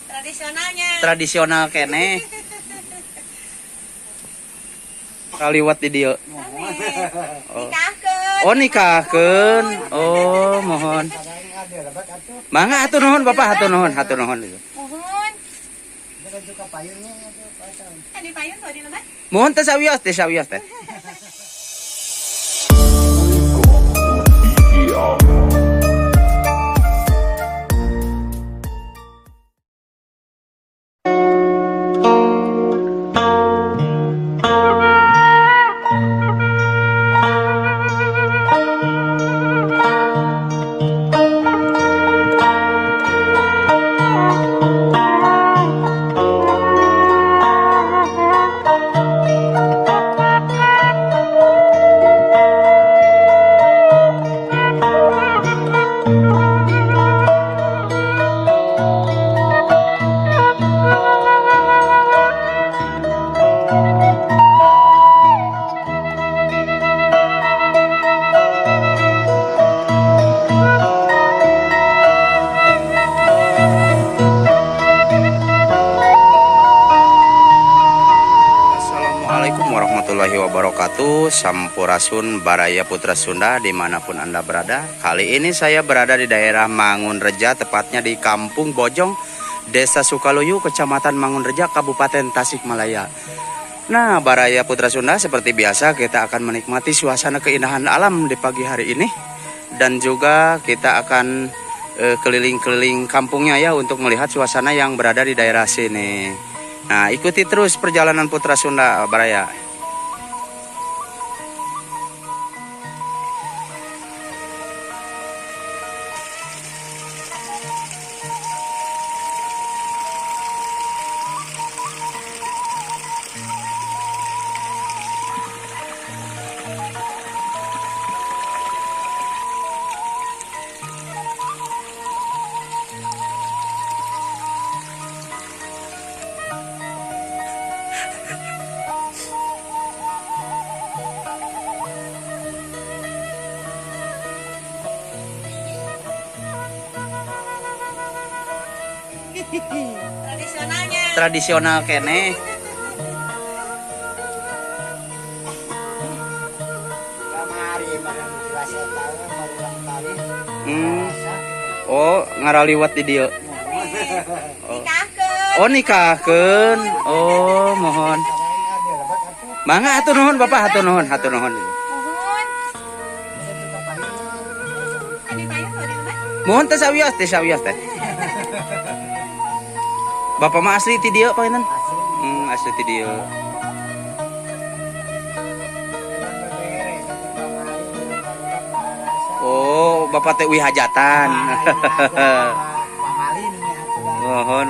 Tradisionalnya. Tradisional kene. Kaliwat di dieu. Oh. Nikahkeun. Oh nikahkeun. Oh mohon. Mangga hatur nuhun Bapak, hatur nuhun, hatur nuhun. Mohon. Di payun tuh di lebat. Mohon teh sawios teh. Assalamualaikum warahmatullahi wabarakatuh. Sampurasun Baraya Putra Sunda dimanapun Anda berada. Kali ini saya berada di daerah Mangunreja, tepatnya di Kampung Bojong, Desa Sukaluyu, Kecamatan Mangunreja, Kabupaten Tasikmalaya. Nah, Baraya Putra Sunda, seperti biasa kita akan menikmati suasana keindahan alam di pagi hari ini. Dan juga kita akan keliling-keliling kampungnya ya, untuk melihat suasana yang berada di daerah sini. Nah, ikuti terus perjalanan Putra Sunda Baraya. Tradisionalnya. Tradisional kene. Oh, ngaraliwat di dieu. Oh. Nikahkeun. Oh nikahkeun. Oh mohon. Mangga hatur nuhun Bapak, hatur nuhun, hatur nuhun. Mohon. Di payun tuh di lebat. Mohon teh sawios teh. Bapak mah asli ti dieu painan? Asli ti dieu. Oh, Bapak teh wi hajatan. Mohon.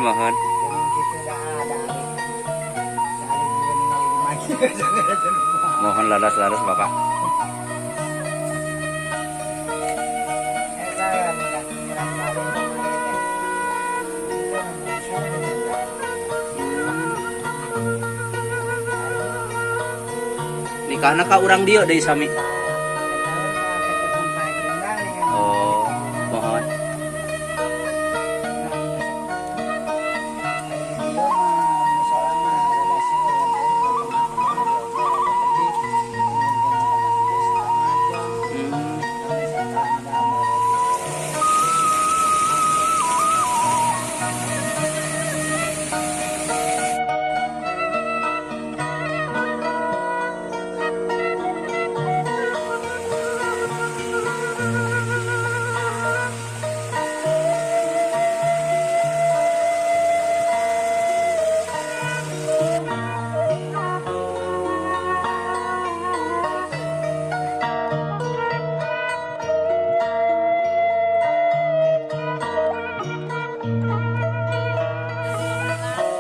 Mohon laras-laras Bapak. Nikahna ka urang dieu deui sami. Oh, mohon.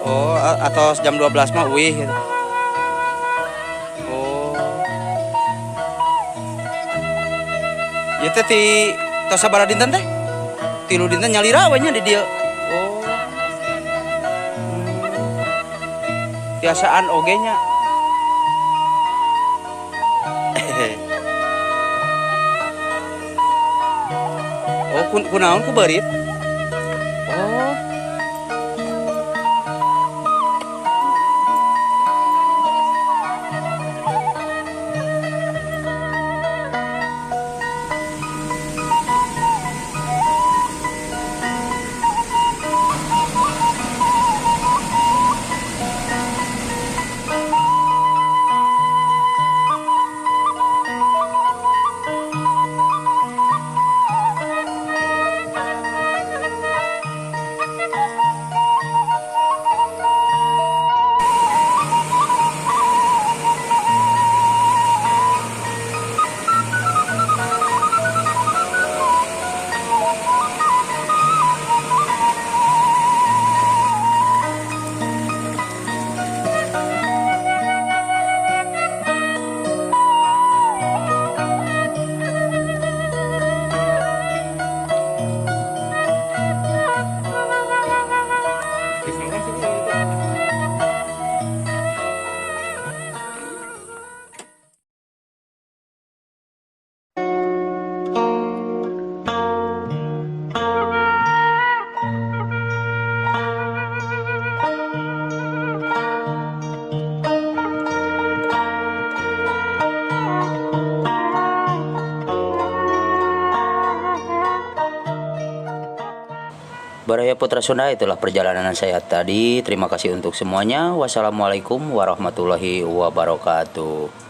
Oh, atau jam 12 mah wih gitu. Oh. Ya teh ti tos sabaraha dinten teh? 3 dinten nyalira we nya di dieu. Oh. Biasaan oge nya. Oh, kunaon ku beurit? Oh. Baraya Putra Sunda, itulah perjalanan saya tadi. Terima kasih untuk semuanya. Wassalamualaikum warahmatullahi wabarakatuh.